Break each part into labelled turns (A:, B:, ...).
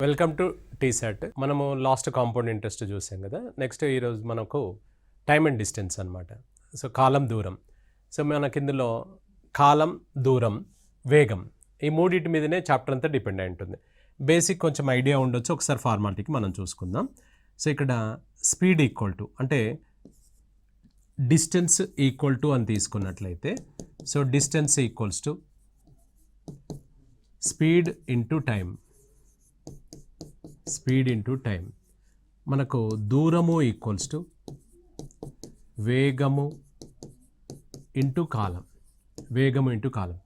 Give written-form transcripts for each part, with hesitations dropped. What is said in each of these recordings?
A: Welcome to T-SAT. మనము last compound interest చూసాం కదా. నెక్స్ట్ ఈరోజు మనకు టైమ్ అండ్ డిస్టెన్స్ అనమాట. సో కాలం దూరం. సో మనకి ఇందులో కాలం దూరం వేగం ఈ మూడింటి మీదనే చాప్టర్ అంతా డిపెండ్ అయి ఉంటుంది. బేసిక్ కొంచెం ఐడియా ఉండొచ్చు. ఒకసారి ఫార్మాలిటీకి మనం చూసుకుందాం. సో ఇక్కడ స్పీడ్ ఈక్వల్ టు అంటే డిస్టెన్స్ ఈక్వల్ టు అని తీసుకున్నట్లయితే so distance equals to speed into time. Speed into time. మనకు దూరము ఈక్వల్స్ టు వేగము ఇంటూ కాలం. వేగము ఇంటూ కాలం.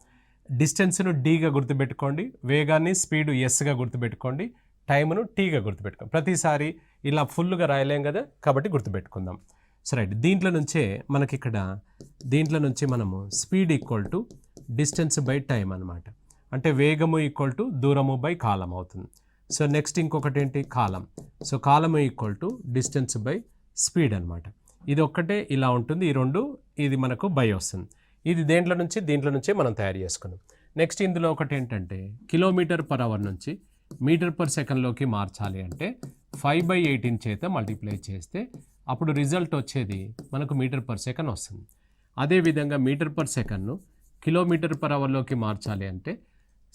A: డిస్టెన్స్ను డీగా గుర్తుపెట్టుకోండి, వేగాన్ని స్పీడ్ ఎస్గా గుర్తుపెట్టుకోండి, టైమును టీగా గుర్తుపెట్టుకోండి. ప్రతిసారి ఇలా ఫుల్గా రాయలేం కదా, కాబట్టి గుర్తుపెట్టుకుందాం. సరే, దీంట్లో నుంచే మనకి ఇక్కడ దీంట్లో నుంచి మనము speed equal to distance by time అనమాట. అంటే వేగము ఈక్వల్ టు దూరము బై కాలం అవుతుంది. సో నెక్స్ట్ ఇంకొకటి ఏంటి, కాలం. సో కాలము equal to distance by speed అనమాట. ఇది ఒక్కటే ఇలా ఉంటుంది. ఈ రెండు ఇది మనకు బై వస్తుంది. ఇది దీంట్లో నుంచే మనం తయారు చేసుకున్నాం. నెక్స్ట్ ఇందులో ఒకటి ఏంటంటే కిలోమీటర్ పర్ అవర్ నుంచి మీటర్ పర్ సెకండ్లోకి మార్చాలి అంటే 5/18 చేత మల్టిప్లై చేస్తే అప్పుడు రిజల్ట్ వచ్చేది మనకు మీటర్ పర్ సెకండ్ వస్తుంది. అదేవిధంగా మీటర్ పర్ సెకండ్ను కిలోమీటర్ పర్ అవర్లోకి మార్చాలి అంటే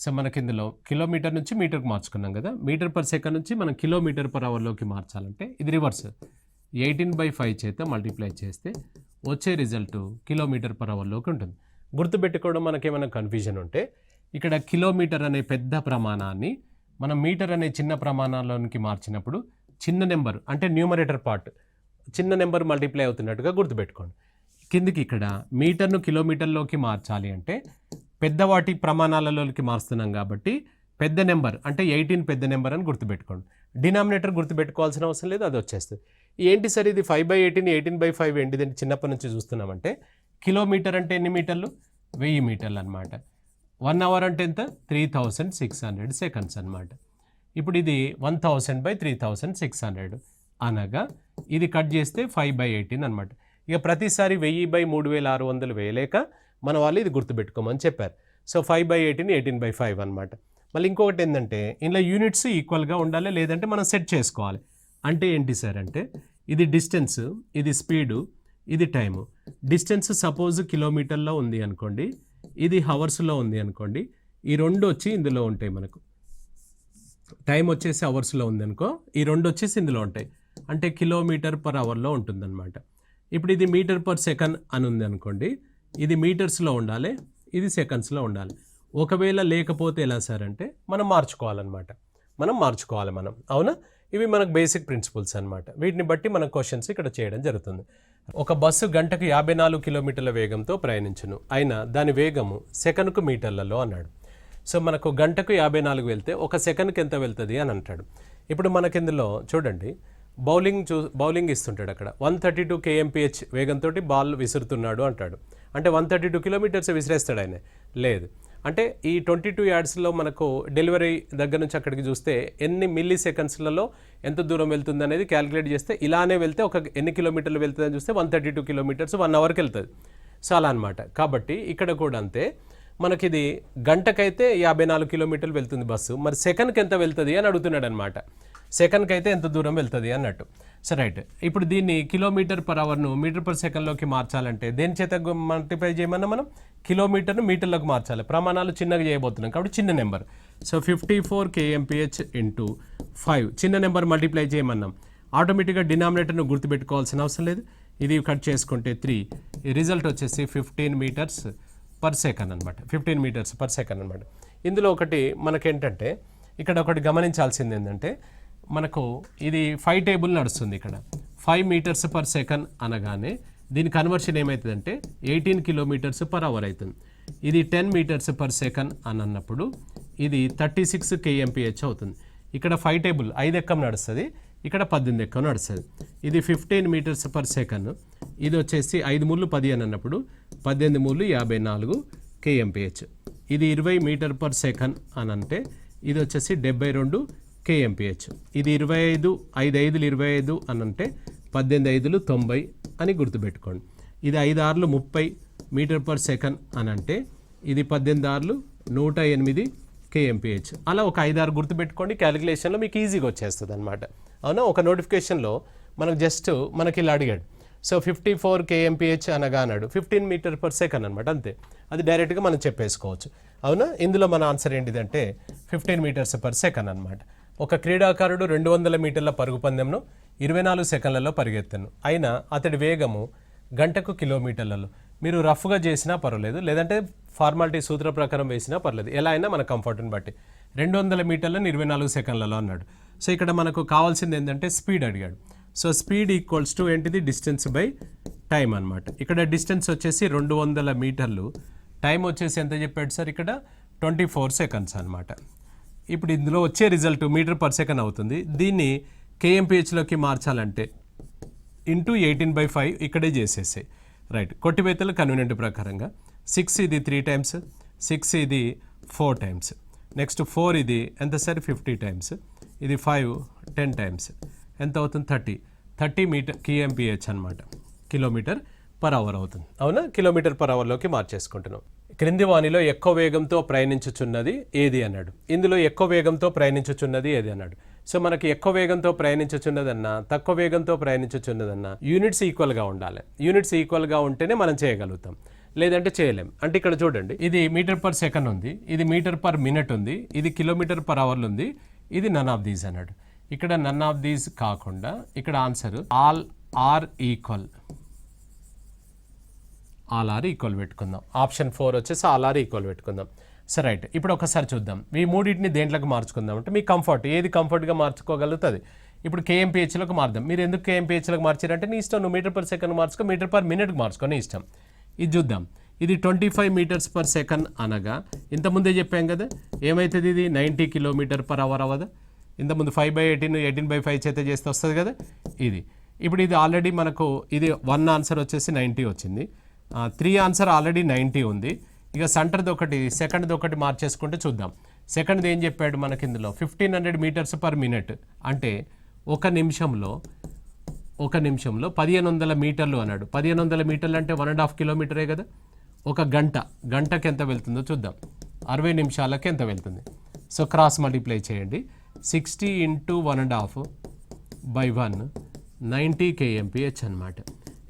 A: సో మనకి ఇందులో కిలోమీటర్ నుంచి మీటర్కి మార్చుకున్నాం కదా. మీటర్ పర్ సెకండ్ నుంచి మనం కిలోమీటర్ పర్ అవర్లోకి మార్చాలంటే ఇది రివర్స్. 18/5 చేత మల్టిప్లై చేస్తే వచ్చే రిజల్ట్ కిలోమీటర్ పర్ అవర్లోకి ఉంటుంది. గుర్తుపెట్టుకోవడం మనకేమైనా కన్ఫ్యూజన్ ఉంటే ఇక్కడ కిలోమీటర్ అనే పెద్ద ప్రమాణాన్ని మనం మీటర్ అనే చిన్న ప్రమాణాల్లోనికి మార్చినప్పుడు చిన్న నెంబర్ అంటే న్యూమరేటర్ పార్ట్ చిన్న నెంబర్ మల్టిప్లై అవుతున్నట్టుగా గుర్తుపెట్టుకోండి. కిందికి ఇక్కడ మీటర్ను కిలోమీటర్లోకి మార్చాలి అంటే పెద్దవాటి ప్రమాణాలలోకి మారుస్తున్నాం కాబట్టి పెద్ద నెంబర్ అంటే 18 పెద్ద నెంబర్ అని గుర్తుపెట్టుకోండి. డినామినేటర్ గుర్తుపెట్టుకోవాల్సిన అవసరం లేదు, అది వచ్చేస్తుంది. ఏంటి సార్ ఇది 5/18 18/5 ఏంటిదంటే చిన్నప్పటి నుంచి చూస్తున్నామంటే కిలోమీటర్ అంటే ఎన్ని మీటర్లు, 1000 మీటర్లు అనమాట. 1 అవర్ అంటే ఎంత, 3600 సెకండ్స్ అనమాట. ఇప్పుడు ఇది 1000/3600 అనగా ఇది కట్ చేస్తే 5/18 అనమాట. ఇక ప్రతిసారి 1000/3600 వేయలేక మన వాళ్ళు ఇది గుర్తుపెట్టుకోమని చెప్పారు. సో 5/18 18/5 అనమాట. మళ్ళీ ఇంకొకటి ఏంటంటే ఇందులో యూనిట్స్ ఈక్వల్గా ఉండాలి, లేదంటే మనం సెట్ చేసుకోవాలి. అంటే ఏంటి సార్ అంటే ఇది డిస్టెన్స్, ఇది స్పీడు, ఇది టైము. డిస్టెన్స్ సపోజ్ కిలోమీటర్లో ఉంది అనుకోండి, ఇది హవర్స్లో ఉంది అనుకోండి. ఈ రెండు వచ్చి ఇందులో ఉంటాయి మనకు. టైం వచ్చేసి అవర్స్లో ఉంది అనుకో, ఈ రెండు వచ్చేసి ఇందులో ఉంటాయి. అంటే కిలోమీటర్ పర్ అవర్లో ఉంటుందన్నమాట. ఇప్పుడు ఇది మీటర్ పర్ సెకండ్ అని ఉంది అనుకోండి, ఇది మీటర్స్లో ఉండాలి, ఇది సెకండ్స్లో ఉండాలి. ఒకవేళ లేకపోతే ఎలా సార్ అంటే మనం మార్చుకోవాలన్నమాట. మనం అవునా. ఇవి మనకు బేసిక్ ప్రిన్సిపల్స్ అనమాట. వీటిని బట్టి మన క్వశ్చన్స్ ఇక్కడ చేయడం జరుగుతుంది. ఒక బస్సు గంటకు 54 కిలోమీటర్ల వేగంతో ప్రయాణించును, అయినా దాని వేగము సెకనుకు మీటర్లలో అన్నాడు. సో మనకు గంటకు 54 వెళ్తే ఒక సెకండ్కి ఎంత వెళ్తుంది అని అంటాడు. ఇప్పుడు మనకి ఇందులో చూడండి, బౌలింగ్ ఇస్తుంటాడు అక్కడ 132 kmph వేగంతో బాల్ విసురుతున్నాడు అంటాడు. అంటే 132 కిలోమీటర్స్ విసిరేస్తాడు ఆయన, లేదు అంటే ఈ 22 యార్డ్స్లో మనకు డెలివరీ దగ్గర నుంచి అక్కడికి చూస్తే ఎన్ని మిల్లీ సెకండ్స్లలో ఎంత దూరం వెళ్తుంది అనేది క్యాలిక్యులేట్ చేస్తే ఇలానే వెళ్తే ఒక ఎన్ని కిలోమీటర్లు వెళ్తుందని చూస్తే 132 కిలోమీటర్స్ 1 అవర్కి వెళ్తుంది. సో అలా అనమాట. కాబట్టి ఇక్కడ కూడా అంతే, మనకిది గంటకైతే 54 కిలోమీటర్లు వెళ్తుంది బస్సు, మరి సెకండ్కి ఎంత వెళ్తుంది అని అడుగుతున్నాడు అనమాట. సెకండ్కి అయితే ఎంత దూరం వెళ్తుంది అన్నట్టు. సో రైట్, ఇప్పుడు దీన్ని కిలోమీటర్ పర్ అవర్ను మీటర్ పర్ సెకండ్లోకి మార్చాలంటే దేని చేత మల్టిప్లై చేయమన్నా మనం కిలోమీటర్ను మీటర్లోకి మార్చాలి. ప్రమాణాలు చిన్నగా చేయబోతున్నాం కాబట్టి చిన్న నెంబర్. సో 54 kmph ఇంటూ 5 చిన్న నెంబర్ మల్టిప్లై చేయమన్నాం. ఆటోమేటిక్గా డినామినేటర్ను గుర్తుపెట్టుకోవాల్సిన అవసరం లేదు. ఇది కట్ చేసుకుంటే 3, ఈ రిజల్ట్ వచ్చేసి 15 మీటర్స్ పర్ సెకండ్ అనమాట. 15 మీటర్స్ పర్ సెకండ్ అనమాట. ఇందులో ఒకటి మనకేంటంటే ఇక్కడ ఒకటి గమనించాల్సింది ఏంటంటే మనకు ఇది 5 టేబుల్ నడుస్తుంది. ఇక్కడ 5 మీటర్స్ పర్ సెకండ్ అనగానే దీని కన్వర్షన్ ఏమవుతుందంటే 18 కిలోమీటర్స్ పర్ అవర్ అవుతుంది. ఇది 10 మీటర్స్ పర్ సెకండ్ అని అన్నప్పుడు ఇది 36 kmph అవుతుంది. ఇక్కడ 5 టేబుల్ 5 ఎక్కం నడుస్తుంది, ఇక్కడ 18 ఎక్కం నడుస్తుంది. ఇది 15 మీటర్స్ పర్ సెకండ్, ఇది వచ్చేసి 5 మూళ్ళు 10 అని అన్నప్పుడు 18 మూళ్ళు 54 kmph. ఇది 20 మీటర్ పర్ సెకండ్ అని అంటే ఇది వచ్చేసి 72 kmph. ఇది 25 5 5 25 అని అంటే 18 5 90 అని గుర్తుపెట్టుకోండి. ఇది 5 6 30 మీటర్ పర్ సెకండ్ అని అంటే ఇది 18 6 108 కేఎంపీహెచ్. అలా ఒక 5-6 గుర్తుపెట్టుకోండి, క్యాలిక్యులేషన్లో మీకు ఈజీగా వచ్చేస్తుంది అనమాట. అవునా, ఒక నోటిఫికేషన్లో మనకు జస్ట్ మనకి ఇలా అడిగాడు. సో 54 కేఎంపీహెచ్ అనగా అన్నాడు 15 మీటర్ పర్ సెకండ్ అనమాట, అంతే. అది డైరెక్ట్గా మనం చెప్పేసుకోవచ్చు. అవునా, ఇందులో మన ఆన్సర్ ఏంటిదంటే 15 మీటర్స్ పర్ సెకండ్ అనమాట. ఒక క్రీడాకారుడు 200 మీటర్ల పరుగు పందెంను 24 సెకండ్లలో పరిగెత్తాను, అయినా అతడి వేగము గంటకు కిలోమీటర్లలో. మీరు రఫ్గా చేసినా పర్వాలేదు, లేదంటే ఫార్మాలిటీ సూత్ర ప్రకారం వేసినా పర్లేదు, ఎలా అయినా మన కంఫర్ట్ని బట్టి. 200 మీటర్లను 24 సెకండ్లలో అన్నాడు. సో ఇక్కడ మనకు కావాల్సింది ఏంటంటే స్పీడ్ అడిగాడు. సో స్పీడ్ ఈక్వల్స్ టు ఏంటిది, డిస్టెన్స్ బై టైం అనమాట. ఇక్కడ డిస్టెన్స్ వచ్చేసి 200 మీటర్లు, టైం వచ్చేసి ఎంత చెప్పాడు సార్, ఇక్కడ 24 సెకండ్స్ అనమాట. ఇప్పుడు ఇందులో వచ్చే రిజల్ట్ మీటర్ పర్ సెకండ్ అవుతుంది. దీన్ని కేఎంపీహెచ్లోకి మార్చాలంటే ఇంటూ 18/5 ఇక్కడే చేసేసాయి, రైట్. కొట్టివేతలు కన్వీనియంట్ ప్రకారంగా 6 ఇది 3 టైమ్స్, 6 ఇది 4 టైమ్స్, నెక్స్ట్ 4 ఇది ఎంత సార్ 50 టైమ్స్, ఇది 5 10 టైమ్స్, ఎంత అవుతుంది 30 మీటర్ కేఎంపీహెచ్ అనమాట, కిలోమీటర్ పర్ అవర్ అవుతుంది. అవునా, కిలోమీటర్ పర్ అవర్లోకి మార్చేసుకుంటున్నాం. క్రింది వానిలో ఎక్కువ వేగంతో ప్రయాణించుచున్నది ఏది అన్నాడు. ఇందులో ఎక్కువ వేగంతో ప్రయాణించుచున్నది ఏది అన్నాడు. సో మనకి ఎక్కువ వేగంతో ప్రయాణించుచున్నదన్నా తక్కువ వేగంతో ప్రయాణించుచున్నదన్నా యూనిట్స్ ఈక్వల్గా ఉండాలి. యూనిట్స్ ఈక్వల్గా ఉంటేనే మనం చేయగలుగుతాం, లేదంటే చేయలేం. అంటే ఇక్కడ చూడండి, ఇది మీటర్ పర్ సెకండ్ ఉంది, ఇది మీటర్ పర్ మినిట్ ఉంది, ఇది కిలోమీటర్ పర్ అవర్లు ఉంది, ఇది నన్ ఆఫ్ దీస్ అన్నాడు. ఇక్కడ నన్ ఆఫ్ దీస్ కాకుండా ఇక్కడ answer all are equal, all are equal పెట్టుకుందాం. ఆప్షన్ 4 వచ్చేసి ఆల్ ఆర్ ఈక్వల్ పెట్టుకుందాం. సరే, రైట్. ఇప్పుడు ఒకసారి చూద్దాం, ఈ మూడింటిని దేంట్లోకి మార్చుకుందాం అంటే మీ కంఫర్ట్, ఏది కంఫర్ట్గా మార్చుకోగలుగుతుంది. ఇప్పుడు కేఎంపీహెచ్లోకి మార్దాం. మీరు ఎందుకు కేఎంపీహెచ్లోకి మార్చారంటే నీ ఇష్టం, నువ్వు మీటర్ పర్ సెకండ్ మార్చుకో, మీటర్ పర్ మినిట్కి మార్చుకో, నీ ఇష్టం. ఇది చూద్దాం, ఇది 25 మీటర్స్ పర్ సెకండ్ అనగా ఇంతకుముందే చెప్పాం కదా ఏమవుతుంది, ఇది 90 కిలోమీటర్ పర్ అవర్ అవ్వదా. ఇంతకుముందు 5/18 18/5 చేత చేస్తే వస్తుంది కదా ఇది. ఇప్పుడు ఇది ఆల్రెడీ మనకు ఇది 1 ఆన్సర్ వచ్చేసి 90 వచ్చింది, 3 ఆన్సర్ ఆల్రెడీ 90 ఉంది. ఇక సెంటర్ది ఒకటి సెకండ్ది ఒకటి మార్చేసుకుంటే చూద్దాం. సెకండ్ది ఏం చెప్పాడు మనకి ఇందులో 1500 మీటర్స్ పర్ మినిట్ అంటే ఒక నిమిషంలో 1500 మీటర్లు అన్నాడు. 1500 మీటర్లు అంటే 1.5 కిలోమీటరే కదా. ఒక గంటకి ఎంత వెళ్తుందో చూద్దాం, 60 నిమిషాలకి ఎంత వెళ్తుంది. సో క్రాస్ మల్టిప్లై చేయండి, 60 × 1.5/1 90 కేఎంపీహెచ్ అనమాట.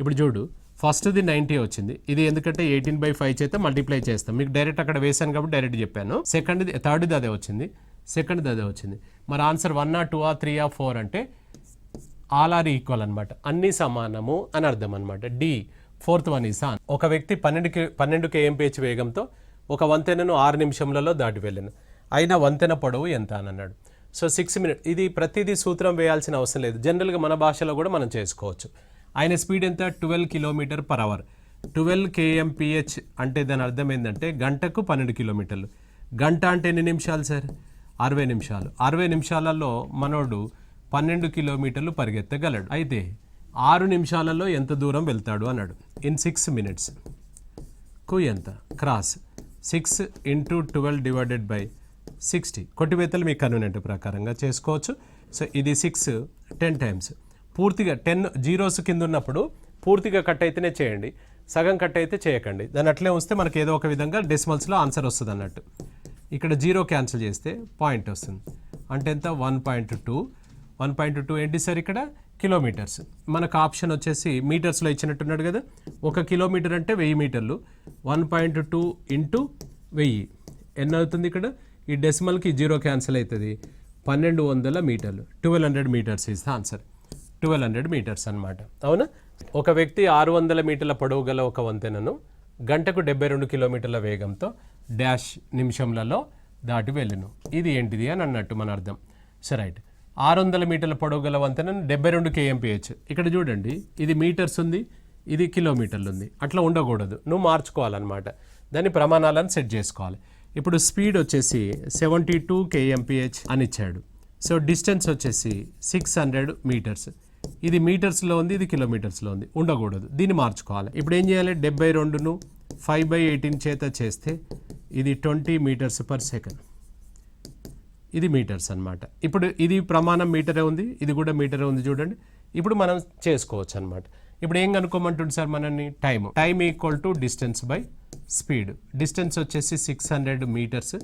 A: ఇప్పుడు చూడు, ఫస్ట్ది 90 వచ్చింది, ఇది ఎందుకంటే 18/5 చేత మల్టిప్లై చేస్తాం, మీకు డైరెక్ట్ అక్కడ వేసాను కాబట్టి డైరెక్ట్ చెప్పాను. థర్డ్ది అదే వచ్చింది, సెకండ్ది అదే వచ్చింది. మరి ఆన్సర్ 1 2 3 4 అంటే ఆల్ ఆర్ ఈక్వల్ అనమాట, అన్నీ సమానము అని అర్థం అనమాట. D 4th one is on. ఒక వ్యక్తి 12 కేఎంపీహెచ్ వేగంతో ఒక వంతెనను 6 నిమిషంలలో దాటి వెళ్ళాను, అయినా వంతెన పొడవు ఎంత అని అన్నాడు. So 6 minute. ఇది ప్రతిదీ సూత్రం వేయాల్సిన అవసరం లేదు, జనరల్గా మన భాషలో కూడా మనం చేసుకోవచ్చు. ఆయన స్పీడ్ ఎంత 12 కిలోమీటర్ పర్ అవర్. 12 కేఎంపీహెచ్ అంటే దాని అర్థం ఏంటంటే గంటకు 12 కిలోమీటర్లు. గంట అంటే ఎన్ని నిమిషాలు సార్, 60 నిమిషాలు. 60 నిమిషాలలో మనోడు 12 కిలోమీటర్లు పరిగెత్తగలడు. అయితే 6 నిమిషాలలో ఎంత దూరం వెళ్తాడు అన్నాడు. ఇన్ 6 మినిట్స్ కు ఎంత, క్రాస్ 6 × 12 / 60. కొట్టివేతలు మీ కన్వీనియంట్ ప్రకారంగా చేసుకోవచ్చు. సో ఇది 6 10 టైమ్స్. పూర్తిగా 10 జీరోస్ కింద ఉన్నప్పుడు పూర్తిగా కట్ అయితేనే చేయండి, సగం కట్ అయితే చేయకండి. దాన్ని అట్లే ఉంచితే మనకి ఏదో ఒక విధంగా డెసిమల్స్లో ఆన్సర్ వస్తుంది అన్నట్టు. ఇక్కడ 0 క్యాన్సిల్ చేస్తే పాయింట్ వస్తుంది, అంటే ఎంత 1.2. 1.2 ఏంటి సార్, ఇక్కడ కిలోమీటర్స్. మనకు ఆప్షన్ వచ్చేసి మీటర్స్లో ఇచ్చినట్టున్నాడు కదా. 1 కిలోమీటర్ అంటే 1000 మీటర్లు, 1.2 × 1000 ఎన్ని అవుతుంది. ఇక్కడ ఈ డెసిమల్కి 0 క్యాన్సిల్ అవుతుంది, 1200 మీటర్లు. 1200 meters is the answer. 1200 meters అనమాట. అవునా, ఒక వ్యక్తి 600 మీటర్ల పొడవు గల ఒక వంతెనను గంటకు 72 కిలోమీటర్ల వేగంతో డాష్ నిమిషంలలో దాటి వెళ్ళును, ఇది ఏంటిది అని అన్నట్టు మన అర్థం. సో రైట్, 600 మీటర్ల పొడవు గల వంతెనను 72 కేఎంపీహెచ్. ఇక్కడ చూడండి, ఇది మీటర్స్ ఉంది, ఇది కిలోమీటర్లు ఉంది, అట్లా ఉండకూడదు, నువ్వు మార్చుకోవాలన్నమాట. దాని ప్రమాణాలను సెట్ చేసుకోవాలి. ఇప్పుడు స్పీడ్ వచ్చేసి 72 కేఎంపీహెచ్ అని ఇచ్చాడు. సో డిస్టెన్స్ వచ్చేసి 600 మీటర్స్. ఇది మీటర్స్లో ఉంది, ఇది కిలోమీటర్స్లో ఉంది, ఉండకూడదు, దీన్ని మార్చుకోవాలి. ఇప్పుడు ఏం చేయాలి, 72ను 5/18 చేత చేస్తే ఇది 20 మీటర్స్ పర్ సెకండ్. ఇది మీటర్స్ అనమాట. ఇప్పుడు ఇది ప్రమాణం మీటరే ఉంది, ఇది కూడా మీటరే ఉంది చూడండి. ఇప్పుడు మనం చేసుకోవచ్చు అనమాట. ఇప్పుడు ఏం కనుక్కోమంటుంది సార్ మనల్ని, time equal to distance by speed. Distance వచ్చేసి 600 మీటర్స్,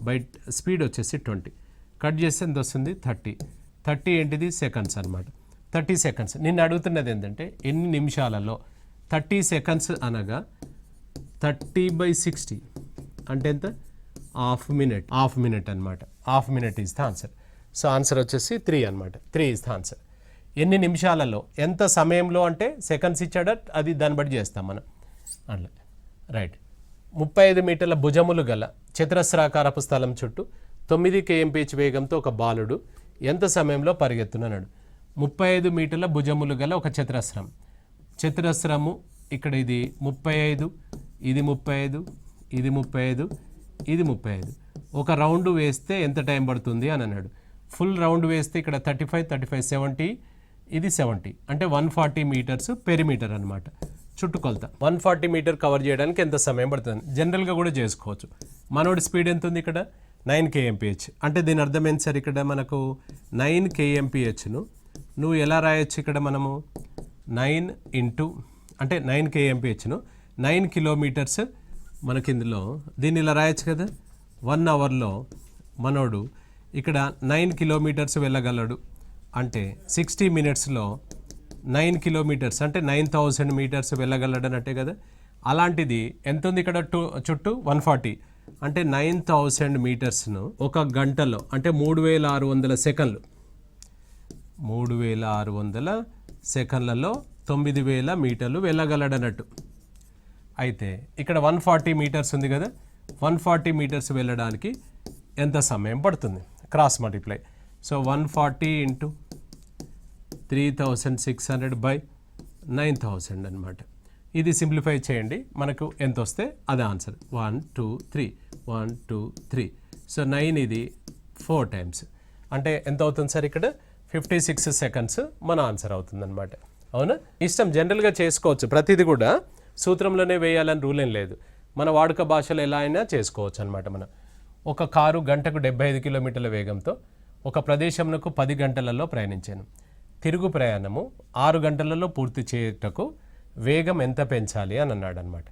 A: బై స్పీడ్ వచ్చేసి 20 కట్ చేస్తే ఎంత వస్తుంది 30 ఏంటిది సెకండ్స్ అనమాట 30 సెకండ్స్. నేను అడుగుతున్నది ఏంటంటే ఎన్ని నిమిషాలలో 30 సెకండ్స్ అనగా 30/60 అంటే ఎంత హాఫ్ మినిట్ అనమాట. Half minute is the answer. So answer వచ్చేసి 3 అనమాట. 3 ఈజ్ ద ఆన్సర్. ఎన్ని నిమిషాలలో ఎంత సమయంలో అంటే సెకండ్స్ ఇచ్చాడ అది దాన్ని బట్టి చేస్తాం మనం అట్లా రైట్. 35 మీటర్ల భుజములు గల చతురస్రాకారపు స్థలం చుట్టూ 9 kmph వేగంతో ఒక బాలుడు ఎంత సమయంలో పరిగెత్తునన్నాడు. 35 మీటర్ల భుజములు గల ఒక చతురస్రము ఇక్కడ ఇది 35 ఇది 35 ఇది 35 ఇది 35 ఒక రౌండ్ వేస్తే ఎంత టైం పడుతుంది అని అన్నాడు. ఫుల్ రౌండ్ వేస్తే ఇక్కడ 35 70 ఇది 70 అంటే 140 మీటర్స్ పెరిమీటర్ అనమాట చుట్టుకొలత. 140 మీటర్ కవర్ చేయడానికి ఎంత సమయం పడుతుంది జనరల్గా కూడా చేసుకోవచ్చు. మనోడి స్పీడ్ ఎంత ఉంది ఇక్కడ 9 kmph అంటే దీని అర్థం ఏంటి సార్ ఇక్కడ మనకు 9 kmphను నువ్వు ఎలా రాయొచ్చు ఇక్కడ మనము 9 ఇంటూ అంటే 9 kmphను 9 కిలోమీటర్స్ మనకి ఇందులో దీన్ని ఇలా రాయొచ్చు కదా. 1 అవర్లో మనోడు ఇక్కడ 9 కిలోమీటర్స్ వెళ్ళగలడు అంటే 60 మినిట్స్లో 9 కిలోమీటర్స్ అంటే 9000 మీటర్స్ వెళ్ళగలడు అన్నట్టే కదా. అలాంటిది ఎంత ఉంది ఇక్కడ చుట్టూ 140 అంటే 9000 మీటర్స్ను ఒక గంటలో అంటే 3600 సెకండ్లు 3600 సెకండ్లలో 9000 మీటర్లు వెళ్ళగలడన్నట్టు. అయితే ఇక్కడ 140 మీటర్స్ ఉంది కదా 140 మీటర్స్ వెళ్ళడానికి ఎంత సమయం పడుతుంది cross multiply. So 140 into 3600 by 9000 అనమాట. ఇది సింప్లిఫై చేయండి మనకు ఎంత వస్తే అదే ఆన్సర్. 1 2 3 1 2 3 సో 9 ఇది 4 టైమ్స్ అంటే ఎంత అవుతుంది సార్ ఇక్కడ 56 సెకండ్స్ మన ఆన్సర్ అవుతుంది అనమాట. అవునా ఇష్టం జనరల్గా చేసుకోవచ్చు. ప్రతిదీ కూడా సూత్రంలోనే వేయాలని రూల్ ఏం లేదు. మన వాడుక భాషలో ఎలా అయినా చేసుకోవచ్చు అనమాట. మనం ఒక కారు గంటకు 75 కిలోమీటర్ల వేగంతో ఒక ప్రదేశంకు 10 గంటలలో ప్రయాణించాను. తిరుగు ప్రయాణము 6 గంటలలో పూర్తి చేయటకు వేగం ఎంత పెంచాలి అని అన్నాడు అనమాట.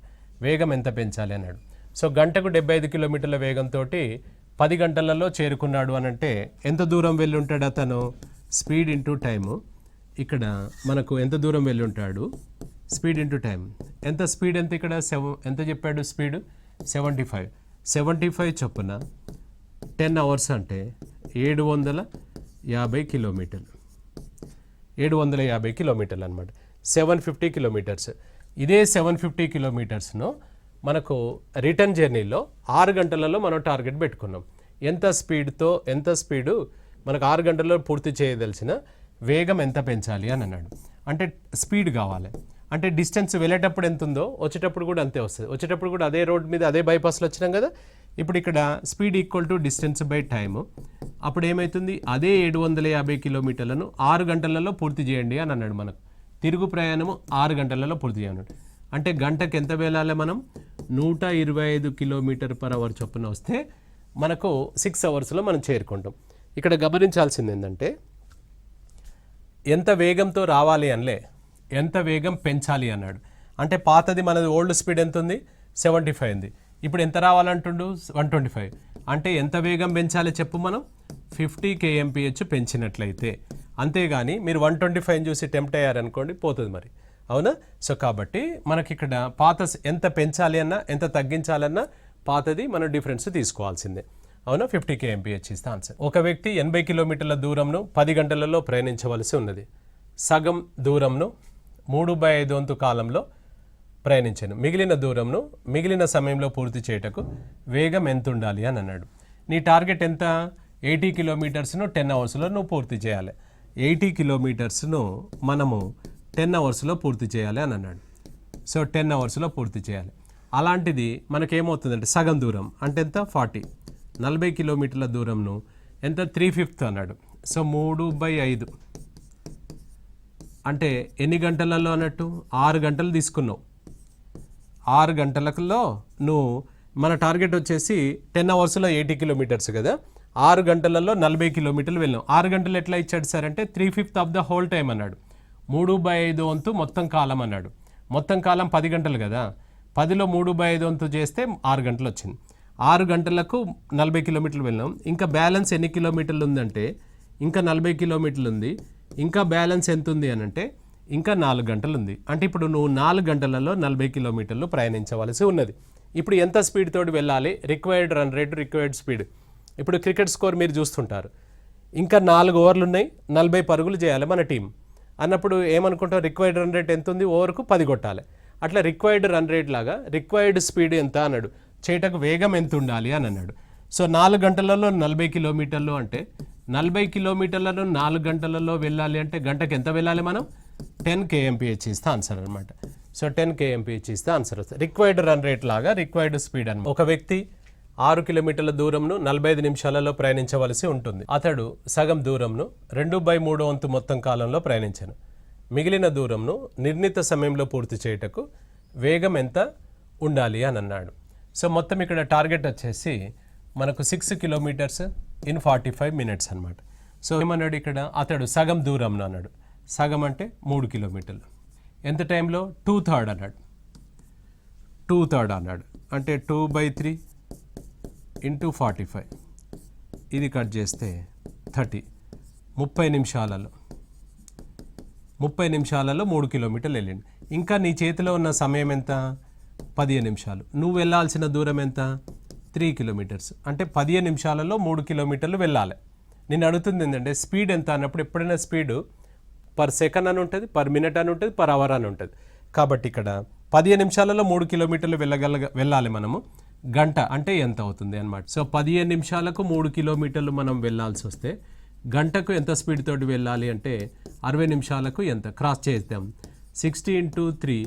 A: వేగం ఎంత పెంచాలి అన్నాడు. సో గంటకు 75 కిలోమీటర్ల వేగంతో 10 గంటలలో చేరుకున్నాడు అని అంటే ఎంత దూరం వెళ్ళి ఉంటాడు అతను స్పీడ్ ఇంటూ టైము. ఇక్కడ మనకు ఎంత దూరం వెళ్ళి ఉంటాడు స్పీడ్ ఇంటూ టైం ఎంత స్పీడ్ ఎంత ఇక్కడ ఎంత చెప్పాడు స్పీడ్ 75 చొప్పున 10 అవర్స్ అంటే 750 కిలోమీటర్లు 750 కిలోమీటర్లు అనమాట. 750 కిలోమీటర్స్. ఇదే 750 కిలోమీటర్స్ను మనకు రిటర్న్ జర్నీలో 6 గంటలలో మనం టార్గెట్ పెట్టుకున్నాం. ఎంత స్పీడు మనకు 6 గంటల్లో పూర్తి చేయదలిసిన వేగం ఎంత పెంచాలి అని అన్నాడు. అంటే స్పీడ్ కావాలి అంటే డిస్టెన్స్ వెళ్ళేటప్పుడు ఎంత ఉందో వచ్చేటప్పుడు కూడా అంతే వస్తుంది. వచ్చేటప్పుడు కూడా అదే రోడ్ మీద అదే బైపాస్లో వచ్చినాం కదా. ఇప్పుడు ఇక్కడ speed equal to distance by time. అప్పుడు ఏమవుతుంది అదే 750 కిలోమీటర్లను 6 గంటలలో పూర్తి చేయండి అని అన్నాడు. మనకు తిరుగు ప్రయాణము 6 గంటలలో పూర్తి చేయాలి అంటే గంటకు ఎంత వెళ్ళాలి మనం 125 km/h చొప్పున వస్తే మనకు 6 అవర్స్లో మనం చేరుకుంటాం. ఇక్కడ గమనించాల్సింది ఏంటంటే ఎంత వేగంతో రావాలి అనలే ఎంత వేగం పెంచాలి అన్నాడు. అంటే పాతది మనది ఓల్డ్ స్పీడ్ ఎంత ఉంది 75 ఉంది. ఇప్పుడు ఎంత రావాలంటుండు 125 అంటే ఎంత వేగం పెంచాలి చెప్పు మనం 50 kmph పెంచినట్లయితే. అంతేగాని మీరు 125 చూసి టెంప్ట్ అయ్యారనుకోండి పోతుంది మరి. అవునా. సో కాబట్టి మనకి ఇక్కడ పాత ఎంత పెంచాలి అన్నా ఎంత తగ్గించాలన్నా పాతది మనం డిఫరెన్స్ తీసుకోవాల్సిందే. అవునా 50 kmph ఇస్ ద ఆన్సర్. ఒక వ్యక్తి 80 కిలోమీటర్ల దూరంను 10 గంటలలో ప్రయాణించవలసి ఉన్నది. సగం దూరంను 3/5 వంతు కాలంలో ప్రయాణించాను. మిగిలిన దూరంను మిగిలిన సమయంలో పూర్తి చేయటకు వేగం ఎంత ఉండాలి అని అన్నాడు. నీ టార్గెట్ ఎంత 80 కిలోమీటర్స్ను 10 అవర్స్లో నువ్వు పూర్తి చేయాలి. 80 కిలోమీటర్స్ను మనము 10 అవర్స్లో పూర్తి చేయాలి అని అన్నాడు. సో 10 అవర్స్లో పూర్తి చేయాలి. అలాంటిది మనకేమవుతుందంటే సగం దూరం అంటే ఎంత 40 కిలోమీటర్ల దూరంను ఎంత 3/5 అన్నాడు. సో 3/5 అంటే ఎన్ని గంటలలో అన్నట్టు 6 గంటలు తీసుకున్నావు. 6 గంటలలో నువ్వు మన టార్గెట్ వచ్చేసి 10 అవర్స్లో 80 కిలోమీటర్స్ కదా. 6 గంటలలో 40 కిలోమీటర్లు వెళ్ళాం. 6 గంటలు ఎట్లా ఇచ్చాడు సార్ అంటే 3/5 ఆఫ్ ద హోల్ టైం అన్నాడు. 3/5 వంతు మొత్తం కాలం అన్నాడు. మొత్తం కాలం 10 గంటలు కదా. 10లో 3/5 వంతు చేస్తే 6 గంటలు వచ్చింది. 6 గంటలకు 40 కిలోమీటర్లు వెళ్ళాం, ఇంకా బ్యాలెన్స్ ఎన్ని కిలోమీటర్లు ఉందంటే ఇంకా 40 కిలోమీటర్లు ఉంది, ఇంకా బ్యాలెన్స్ ఎంత ఉంది అని అంటే ఇంకా 4 గంటలు ఉంది. అంటే ఇప్పుడు నువ్వు 4 గంటలలో 40 కిలోమీటర్లు ప్రయాణించవలసి ఉన్నది. ఇప్పుడు ఎంత స్పీడ్ తోటి వెళ్ళాలి, required run rate, required speed. ఇప్పుడు క్రికెట్ స్కోర్ మీరు చూస్తుంటారు, ఇంకా 4 ఓవర్లు ఉన్నాయి, 40 పరుగులు చేయాలి మన టీం అన్నప్పుడు ఏమనుకుంటాం, రిక్వైర్డ్ రన్ రేట్ ఎంత ఉంది, ఓవర్కు 10 కొట్టాలి. అట్లా రిక్వైర్డ్ రన్ రేట్ లాగా రిక్వైర్డ్ స్పీడ్ ఎంత అన్నాడు, చేయటకు వేగం ఎంత ఉండాలి అని అన్నాడు. సో 4 గంటలలో 40 కిలోమీటర్లు అంటే 40 కిలోమీటర్లను 4 గంటలలో వెళ్ళాలి అంటే గంటకు ఎంత వెళ్ళాలి మనం, 10 kmph ఇస్తే ఆన్సర్ అనమాట. సో 10 kmph ఇస్తే ఆన్సర్ వస్తుంది. రిక్వైర్డ్ రన్ రేట్ లాగా రిక్వైర్డ్ స్పీడ్ అనమాట. ఒక వ్యక్తి 6 కిలోమీటర్ల దూరంను 45 నిమిషాలలో ప్రయాణించవలసి ఉంటుంది. అతడు సగం దూరంను 2/3 వంతు మొత్తం కాలంలో ప్రయాణించాను. మిగిలిన దూరంను నిర్ణీత సమయంలో పూర్తి చేయుటకు వేగం ఎంత ఉండాలి అని అన్నాడు. సో మొత్తం ఇక్కడ టార్గెట్ వచ్చేసి మనకు 6 కిలోమీటర్స్ ఇన్ 45 మినిట్స్ అనమాట. సో ఏమన్నాడు ఇక్కడ, అతడు సగం దూరంను అన్నాడు. సగం అంటే 3 కిలోమీటర్లు. ఎంత టైంలో, 2/3 అన్నాడు. 2/3 అన్నాడు అంటే 2/3 ఇంటూ 45, ఇది కట్ చేస్తే 30. 30 నిమిషాలలో 3 కిలోమీటర్లు వెళ్ళిండు. ఇంకా నీ చేతిలో ఉన్న సమయం ఎంత, 15 నిమిషాలు. నువ్వు వెళ్ళాల్సిన దూరం ఎంత, 3 కిలోమీటర్స్. అంటే 15 నిమిషాలలో 3 కిలోమీటర్లు వెళ్ళాలి. నేను అడుగుతుంది ఏంటంటే స్పీడ్ ఎంత అన్నప్పుడు ఎప్పుడైనా స్పీడు పర్ సెకండ్ అని ఉంటుంది, పర్ మినిట్ అని ఉంటుంది, పర్ అవర్ అని ఉంటుంది. కాబట్టి ఇక్కడ 15 నిమిషాలలో 3 కిలోమీటర్లు వెళ్ళాలి మనము. గంట అంటే ఎంత అవుతుంది అన్నమాట. సో 15 నిమిషాలకు 3 కిలోమీటర్లు మనం వెళ్ళాల్సి వస్తే గంటకు ఎంత స్పీడ్ తోటి వెళ్ళాలి అంటే 60 నిమిషాలకు ఎంత క్రాస్ చేద్దాం. 60 × 3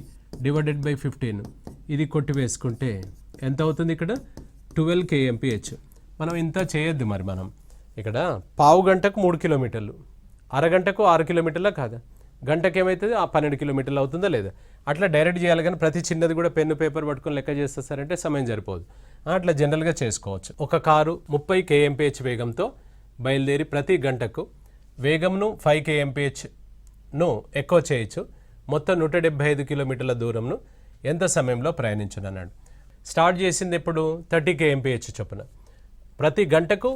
A: / 15 ఇది కొట్టివేసుకుంటే ఎంత అవుతుంది ఇక్కడ, 12 kmph. మనం ఇంత చేయొద్దు మరి, మనం ఇక్కడ పావు గంటకు 3 కిలోమీటర్లు, అరగంటకు 6 కిలోమీటర్ల కాదా, గంటకి ఏమవుతుంది, 12 కిలోమీటర్లు అవుతుందా లేదా, అట్లా డైరెక్ట్ చేయాలి. కానీ ప్రతి చిన్నది కూడా పెన్ను పేపర్ పట్టుకొని లెక్క చేస్తారంటే సమయం సరిపోదు. అట్లా జనరల్గా చేసుకోవచ్చు. ఒక కారు 30 kmph వేగంతో బయలుదేరి ప్రతి గంటకు వేగంను 5 kmphను ఎక్కువ చేయొచ్చు. మొత్తం 175 కిలోమీటర్ల దూరంను ఎంత సమయంలో ప్రయాణించునన్నాడు. స్టార్ట్ చేసింది ఎప్పుడు, 30 kmph చొప్పున ప్రతి గంటకు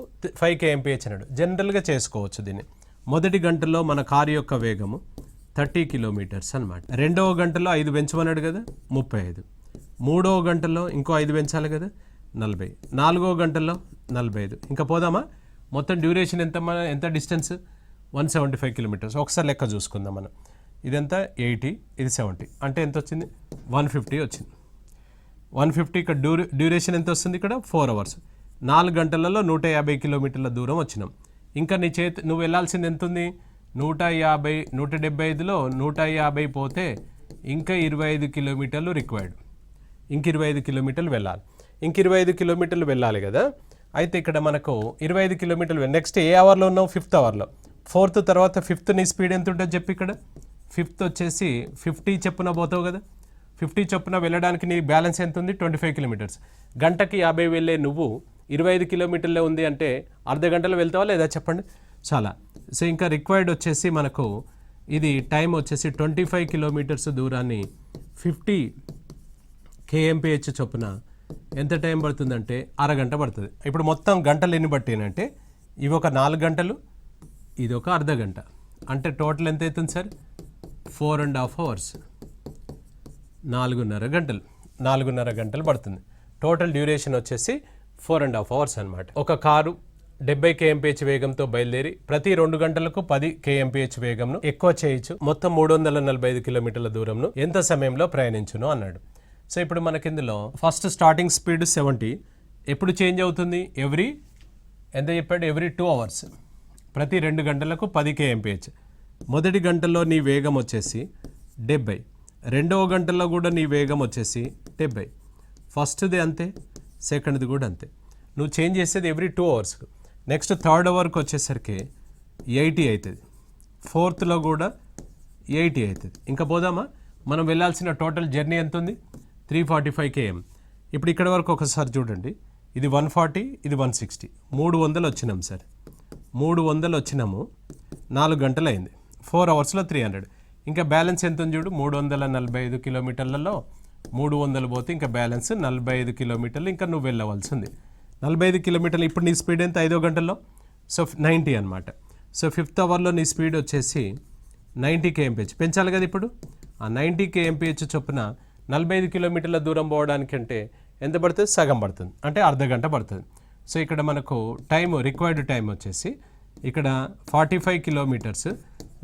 A: 5 kmph అన్నాడు. జనరల్గా చేసుకోవచ్చు దీన్ని. మొదటి గంటలో మన కారు యొక్క వేగము 30 కిలోమీటర్స్ అనమాట. రెండవ గంటలో 5 పెంచమన్నాడు కదా, 35. మూడవ గంటలో ఇంకో 5 పెంచాలి కదా, 40. నాలుగవ గంటలో 45. ఇంకా పోదామా, మొత్తం డ్యూరేషన్ ఎంత డిస్టెన్స్, 175 కిలోమీటర్స్. ఒకసారి లెక్క చూసుకుందాం మనం. ఇదంతా 80, ఇది 70, అంటే ఎంత వచ్చింది, 150 వచ్చింది. 150 ఇక్కడ డ్యూరేషన్ ఎంత వస్తుంది, ఇక్కడ 4 అవర్స్. 4 గంటలలో 150 కిలోమీటర్ల దూరం వచ్చినాం. ఇంకా నువ్వు వెళ్ళాల్సింది ఎంత ఉంది, 150, 175లో 150 పోతే ఇంకా 25 కిలోమీటర్లు రిక్వైర్డ్. ఇంక 25 కిలోమీటర్లు వెళ్ళాలి. ఇంక 25 కిలోమీటర్లు వెళ్ళాలి కదా. అయితే ఇక్కడ మనకు 25 కిలోమీటర్లు నెక్స్ట్ ఏ అవర్లో ఉన్నావు, 5th అవర్లో. 4th తర్వాత 5th నీ స్పీడ్ ఎంత ఉంటుంది చెప్పి, ఇక్కడ 5th వచ్చేసి 50 చొప్పున పోతావు కదా. 50 చొప్పున వెళ్ళడానికి నీ బ్యాలెన్స్ ఎంత ఉంది, 25 కిలోమీటర్స్. గంటకి 50 వెళ్ళే నువ్వు 25 కిలోమీటర్లే ఉంది అంటే అర్ధ గంటలో వెళ్తావా లేదా చెప్పండి, చాలా. సో ఇంకా రిక్వైర్డ్ వచ్చేసి మనకు ఇది టైం వచ్చేసి 25 కిలోమీటర్స్ దూరాన్ని 50 kmph చొప్పున ఎంత టైం పడుతుందంటే అరగంట పడుతుంది. ఇప్పుడు మొత్తం గంటలు ఎన్ని బట్టేనంటే ఇవి ఒక 4 గంటలు, ఇది ఒక అర్ధ గంట, అంటే టోటల్ ఎంత అవుతుంది సార్, 4.5 అవర్స్. 4.5 గంటలు పడుతుంది. టోటల్ డ్యూరేషన్ వచ్చేసి 4.5 అవర్స్ అనమాట. ఒక కారు 70 kmph వేగంతో బయలుదేరి ప్రతి 2 గంటలకు 10 kmph వేగంను ఎక్కువ చేయొచ్చు. మొత్తం 345 కిలోమీటర్ల దూరంను ఎంత సమయంలో ప్రయాణించును అన్నాడు. సో ఇప్పుడు మనకి ఇందులో ఫస్ట్ స్టార్టింగ్ స్పీడ్ 70, ఎప్పుడు చేంజ్ అవుతుంది, ఎంత చెప్పాడు, ఎవ్రీ 2 అవర్స్. ప్రతి 2 గంటలకు 10 kmph. మొదటి గంటలో నీ వేగం వచ్చేసి 70, రెండవ గంటలో కూడా నీ వేగం వచ్చేసి 70. ఫస్ట్ది అంతే, సెకండ్ది కూడా అంతే. నువ్వు చేంజ్ చేసేది ఎవ్రీ 2 అవర్స్. నెక్స్ట్ 3rd అవర్కి వచ్చేసరికి 80 అవుతుంది. 4thలో కూడా 80 అవుతుంది. ఇంకా పోదామా, మనం వెళ్ళాల్సిన టోటల్ జర్నీ ఎంత ఉంది, 345 km. ఇప్పుడు ఇక్కడ వరకు ఒకసారి చూడండి, ఇది 140, ఇది 160, 300 వచ్చినాం సార్. 300 వచ్చినాము, 4 గంటలు అయింది. 4 అవర్స్లో 300. ఇంకా బ్యాలెన్స్ ఎంత ఉంది చూడు, 345 కిలోమీటర్లలో 300 పోతే ఇంకా బ్యాలెన్స్ 45 కిలోమీటర్లు ఇంకా నువ్వు వెళ్ళవలసింది. 45 కిలోమీటర్లు ఇప్పుడు నీ స్పీడ్ ఎంత 5 గంటల్లో? సో 90 అనమాట. సో 5th అవర్లో నీ స్పీడ్ వచ్చేసి 90 kmph పెంచాలి కదా. ఇప్పుడు ఆ 90 kmph చొప్పున 45 కిలోమీటర్ల దూరం పోవడానికి అంటే ఎంత పడుతుంది? సగం పడుతుంది, అంటే అర్ధ గంట పడుతుంది. సో ఇక్కడ మనకు టైం రిక్వైర్డ్ టైం వచ్చేసి ఇక్కడ 45 కిలోమీటర్స్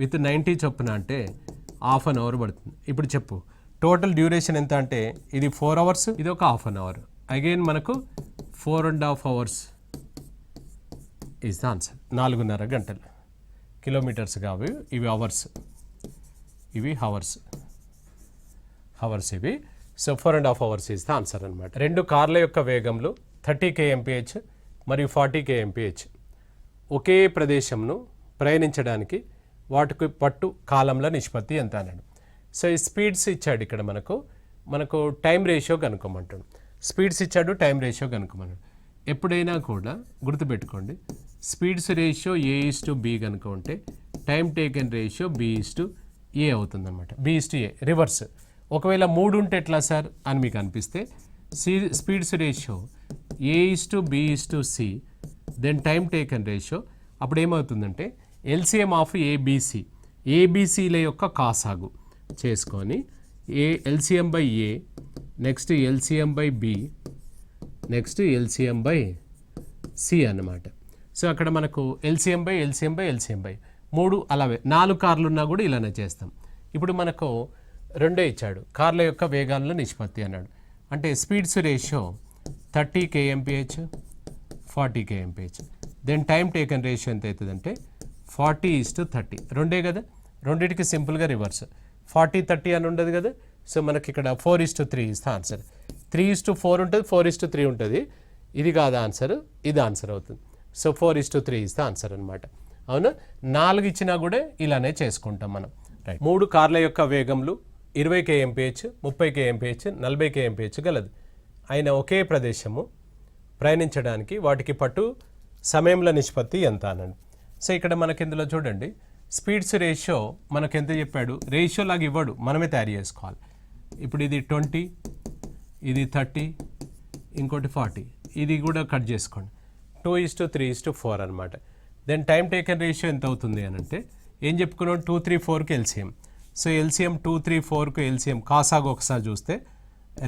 A: విత్ 90 చొప్పున అంటే ½ an hour పడుతుంది. ఇప్పుడు చెప్పు టోటల్ డ్యూరేషన్ ఎంత అంటే ఇది 4 hours, ఇది ఒక ½ an hour. అగైన్ మనకు 4.5 hours ఈజ్ ద ఆన్సర్. 4.5 గంటలు. కిలోమీటర్స్ కావు ఇవి, అవర్స్ ఇవి, హవర్స్ ఇవి. So 4.5 hours is the answer అనమాట. రెండు కార్ల యొక్క వేగంలో 30 kmph మరియు 40 kmph ఒకే ప్రదేశంను ప్రయాణించడానికి వాటికి పట్టు కాలంలో నిష్పత్తి ఎంత అన్నాడు. సో ఈ స్పీడ్స్ ఇచ్చాడు, ఇక్కడ మనకు టైం రేషియో కనుక్కోమంటాడు. స్పీడ్స్ ఇచ్చాడు, టైం రేషియో కనుక్కోమన్నాడు. ఎప్పుడైనా కూడా గుర్తుపెట్టుకోండి, స్పీడ్స్ రేషియో A:B కనుక ఉంటే టైం టేకెన్ రేషియో B:A అవుతుందన్నమాట. B:A reverse. ఒకవేళ 3 ఉంటే ఎట్లా సార్ అని మీకు అనిపిస్తే speeds ratio A:B:C then time taken ratio అప్పుడు ఏమవుతుందంటే LCM ఆఫ్ ఏబిసిల యొక్క కాసాగు చేసుకొని LCM by A, next LCM by B, next LCM by C అన్నమాట. సో అక్కడ మనకు LCM బై 3 అలాగే 4 కార్లు ఉన్నా కూడా ఇలానే చేస్తాం. ఇప్పుడు మనకు రెండే ఇచ్చాడు, కార్ల యొక్క వేగాల నిష్పత్తి అన్నాడు. అంటే speeds ratio 30 kmph 40 kmph then time taken ratio ఎంత అవుతుందంటే 40:30. రెండే కదా, రెండింటికి సింపుల్గా రివర్స్ 40:30 అని ఉండదు కదా. సో మనకి ఇక్కడ 4:3 ఇస్తే ఆన్సర్. 3:4 ఉంటుంది, 4:3 ఉంటుంది. ఇది కాదు ఆన్సర్, ఇది ఆన్సర్ అవుతుంది. సో 4:3 ఇస్తే ఆన్సర్ అనమాట. అవునా, 4 ఇచ్చినా కూడా ఇలానే చేసుకుంటాం మనం. రైట్. 3 కార్ల యొక్క వేగంలో 20 kmph 30 kmph 40 kmph గలదు అయిన ఒకే ప్రదేశము ప్రయాణించడానికి వాటికి పట్టు సమయంలో నిష్పత్తి ఎంత అనండి. సో ఇక్కడ మనకి ఇందులో చూడండి, స్పీడ్స్ రేషియో మనకు ఎంత చెప్పాడు, రేషియో లాగా ఇవ్వడు, మనమే తయారు చేసుకోవాలి. ఇప్పుడు ఇది 20, ఇది 30, ఇంకోటి 40, ఇది కూడా కట్ చేసుకోండి. 2:3:4 అనమాట. దెన్ టైం టేకన్ రేషియో ఎంత అవుతుంది అని అంటే ఏం చెప్పుకున్నాం, 2, 3, 4కి LCM. సో LCM 2, 3, 4కు LCM కాసాగు ఒకసారి చూస్తే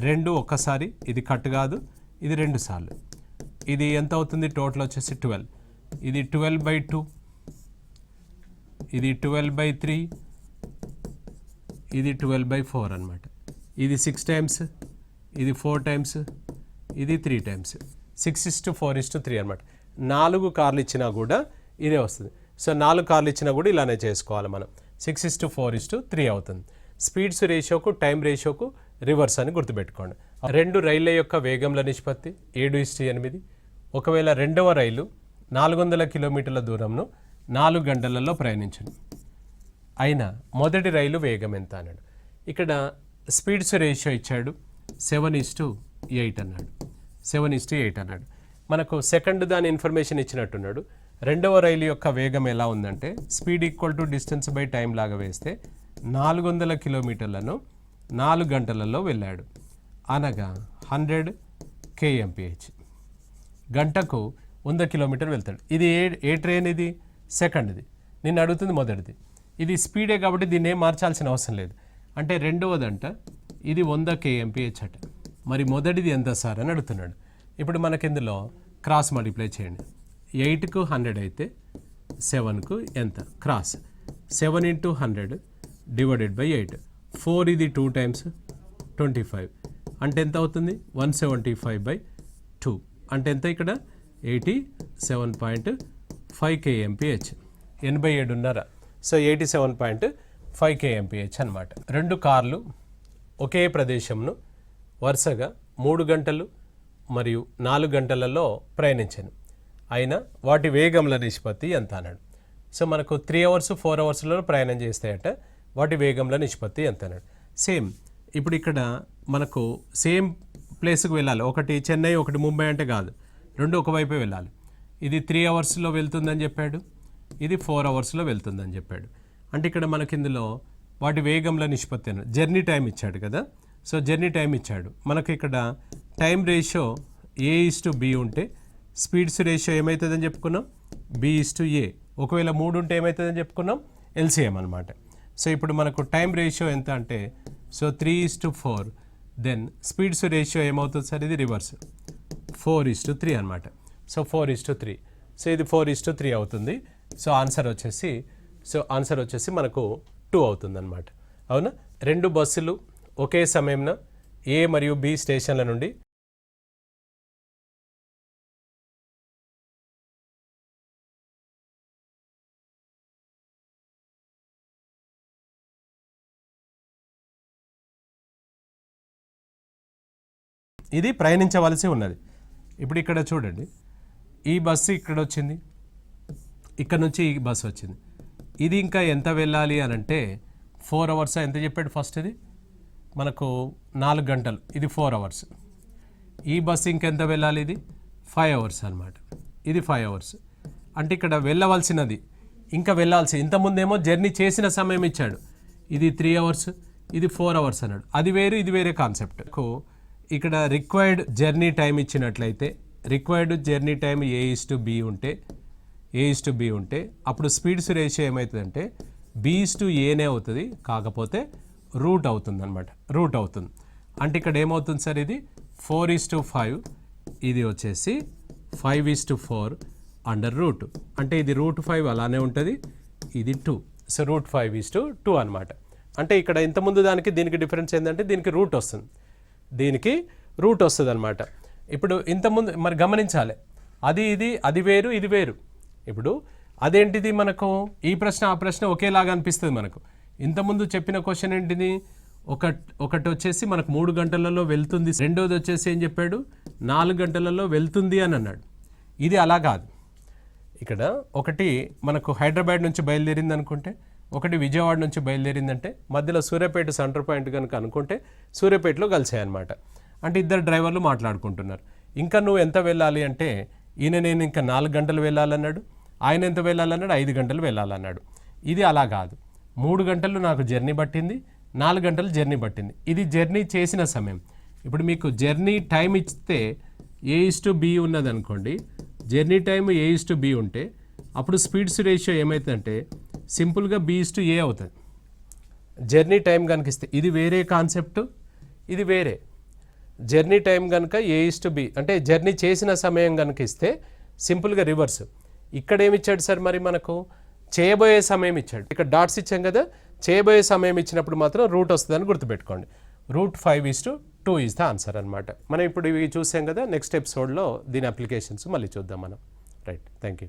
A: 2 ఒక్కసారి, ఇది కట్ కాదు, ఇది 2 సార్లు. ఇది ఎంత అవుతుంది టోటల్ వచ్చేసి 12. ఇది 12/2, ఇది 12/3, ఇది 12/4 అనమాట. ఇది 6 times, ఇది 4 times, ఇది 3 times. 6:4:3 అనమాట. 4 కార్లు ఇచ్చినా కూడా ఇదే వస్తుంది. సో 4 కార్లు ఇచ్చినా కూడా ఇలానే చేసుకోవాలి మనం. 6:4:3 అవుతుంది. స్పీడ్స్ రేషియోకు టైం రేషియోకు రివర్స్ అని గుర్తుపెట్టుకోండి. 2 రైళ్ళ యొక్క వేగంల నిష్పత్తి 7:8. ఒకవేళ రెండవ రైలు 400 కిలోమీటర్ల దూరంను 4 గంటలలో ప్రయాణించను అయినా మొదటి రైలు వేగం ఎంత అన్నాడు. ఇక్కడ స్పీడ్స్ రేషియో ఇచ్చాడు 7:8 అన్నాడు. 7:8 అన్నాడు. మనకు సెకండ్ దాని ఇన్ఫర్మేషన్ ఇచ్చినట్టున్నాడు. రెండవ రైలు యొక్క వేగం ఎలా ఉందంటే speed equal to distance by time లాగా వేస్తే 400 కిలోమీటర్లను 4 గంటలలో వెళ్ళాడు అనగా 100 kmph. గంటకు 100 కిలోమీటర్ వెళ్తాడు. ఇది ఏ ట్రైన్? ఇది సెకండ్ది. నిన్ను అడుగుతుంది మొదటిది. ఇది స్పీడే కాబట్టి దీన్ని ఏం మార్చాల్సిన అవసరం లేదు. అంటే రెండవదంట ఇది 100 kmph అట. మరి మొదటిది ఎంత సార్ అని అడుగుతున్నాడు. ఇప్పుడు మనకి ఇందులో క్రాస్ మల్టిప్లై చేయండి. 8కు 100 అయితే 7కు ఎంత క్రాస్ 7 × 100 డివైడెడ్ బై 8. 4 ఇది 2 times 25 అంటే ఎంత అవుతుంది 175/2 అంటే ఎంత ఇక్కడ 87.5 kmph 87.5. సో 87.5 kmph అనమాట. 2 కార్లు ఒకే ప్రదేశంను వరుసగా 3 గంటలు మరియు 4 గంటలలో ప్రయాణించాను అయినా వాటి వేగంల నిష్పత్తి ఎంత అన్నాడు. సో మనకు 3 hours 4 hoursలో ప్రయాణం చేస్తాయట, వాటి వేగంల నిష్పత్తి ఎంత అన్నాడు. సేమ్ ఇప్పుడు ఇక్కడ మనకు సేమ్ ప్లేస్కి వెళ్ళాలి. ఒకటి చెన్నై ఒకటి ముంబై అంటే కాదు, రెండు ఒకవైపే వెళ్ళాలి. ఇది 3 hoursలో వెళ్తుందని చెప్పాడు, ఇది 4 hoursలో వెళ్తుందని చెప్పాడు. అంటే ఇక్కడ మనకి ఇందులో వాటి వేగంల నిష్పత్తి అన్నాడు. జర్నీ టైం ఇచ్చాడు కదా, సో జర్నీ టైం ఇచ్చాడు మనకు. ఇక్కడ టైం రేషియో A/B ఉంటే స్పీడ్స్ రేషియో ఏమవుతుందని చెప్పుకున్నాం, B/A. ఒకవేళ 3 ఉంటే ఏమవుతుందని చెప్పుకున్నాం, LCM అనమాట. సో ఇప్పుడు మనకు టైం రేషియో ఎంత అంటే సో 3/4. దెన్ స్పీడ్స్ రేషియో ఏమవుతుంది సార్, ఇది రివర్స్ 4/3 అనమాట. సో 4/3. సో ఇది 4/3 అవుతుంది. సో ఆన్సర్ వచ్చేసి మనకు 2 అవుతుంది అనమాట. అవునా? 2 బస్సులు ఒకే సమయంలో A మరియు B స్టేషన్ల నుండి ఇది ప్రయాణించవలసి ఉన్నది. ఇప్పుడు ఇక్కడ చూడండి, ఈ బస్సు ఇక్కడ వచ్చింది, ఇక్కడ నుంచి ఈ బస్సు వచ్చింది. ఇది ఇంకా ఎంత వెళ్ళాలి అని అంటే 4 అవర్స్ ఎంత చెప్పాడు ఫస్ట్, ఇది మనకు 4 గంటలు, ఇది 4 అవర్స్. ఈ బస్సు ఇంకెంత వెళ్ళాలి, ఇది 5 అవర్స్ అనమాట. ఇది 5 అవర్స్. అంటే ఇక్కడ వెళ్ళవలసినది ఇంకా వెళ్ళాల్సి, ఇంతకుముందేమో జర్నీ చేసిన సమయం ఇచ్చాడు, ఇది 3 అవర్స్, ఇది 4 అవర్స్ అన్నాడు. అది వేరు, ఇది వేరే కాన్సెప్ట్. ఇక్కడ రిక్వైర్డ్ జర్నీ టైం ఇచ్చినట్లయితే, రిక్వైర్డ్ జర్నీ టైం A/B ఉంటే అప్పుడు స్పీడ్స్ రేషియో ఏమవుతుందంటే B/Aనే అవుతుంది, కాకపోతే రూట్ అవుతుంది అనమాట, రూట్ అవుతుంది. అంటే ఇక్కడ ఏమవుతుంది సార్, ఇది 4/5, ఇది వచ్చేసి 5/4 అండర్ రూట్. అంటే ఇది √5 అలానే ఉంటుంది, ఇది 2. సో √5/2 అనమాట. అంటే ఇక్కడ ఇంతకుముందు దానికి దీనికి డిఫరెన్స్ ఏంటంటే దీనికి రూట్ వస్తుంది, దీనికి రూట్ వస్తుంది అనమాట. ఇప్పుడు ఇంతకుముందు మరి గమనించాలి, అది వేరు, ఇది వేరు. ఇప్పుడు అదేంటిది, మనకు ఈ ప్రశ్న ఆ ప్రశ్న ఒకేలాగా అనిపిస్తుంది మనకు. ఇంతకుముందు చెప్పిన క్వశ్చన్ ఏంటిది, ఒకటి వచ్చేసి మనకు 3 గంటలలో వెళ్తుంది, రెండోది వచ్చేసి ఏం చెప్పాడు 4 గంటలలో వెళ్తుంది అని అన్నాడు. ఇది అలా కాదు. ఇక్కడ ఒకటి మనకు హైదరాబాద్ నుంచి బయలుదేరింది అనుకుంటే, ఒకటి విజయవాడ నుంచి బయలుదేరిందంటే, మధ్యలో సూర్యాపేట సెంటర్ పాయింట్ కనుక అనుకుంటే సూర్యాపేటలో కలిసాయి అనమాట. అంటే ఇద్దరు డ్రైవర్లు మాట్లాడుకుంటున్నారు. ఇంకా నువ్వు ఎంత వెళ్ళాలి అంటే, నేను ఇంకా 4 గంటలు వెళ్ళాలన్నాడు, ఆయన ఎంత వెళ్ళాలన్నాడు, 5 గంటలు వెళ్ళాలన్నాడు. ఇది అలా కాదు. 3 గంటలు నాకు జర్నీ పట్టింది, 4 గంటలు జర్నీ పట్టింది. ఇది జర్నీ చేసిన సమయం. ఇప్పుడు మీకు జర్నీ టైం ఇస్తే A/B ఉన్నది అనుకోండి, జర్నీ టైం A/B ఉంటే అప్పుడు స్పీడ్స్ రేషియో ఏమవుతుందంటే సింపుల్గా B/A అవుతుంది. జర్నీ టైం కనుక ఇస్తే, ఇది వేరే కాన్సెప్ట్, ఇది వేరే. జర్నీ టైం కనుక A/B అంటే జర్నీ చేసిన సమయం కనుక ఇస్తే సింపుల్గా రివర్స్. ఇక్కడ ఏమి ఇచ్చాడు సార్, మరి మనకు చేయబోయే సమయం ఇచ్చాడు. ఇక్కడ డాట్స్ ఇచ్చాం కదా, చేయబోయే సమయం ఇచ్చినప్పుడు మాత్రం రూట్ వస్తుందని గుర్తుపెట్టుకోండి. √5/2 ఈజ్ ద ఆన్సర్ అనమాట. మనం ఇప్పుడు ఇవి చూసాం కదా, నెక్స్ట్ ఎపిసోడ్లో దీని అప్లికేషన్స్ మళ్ళీ చూద్దాం మనం. Right, thank you.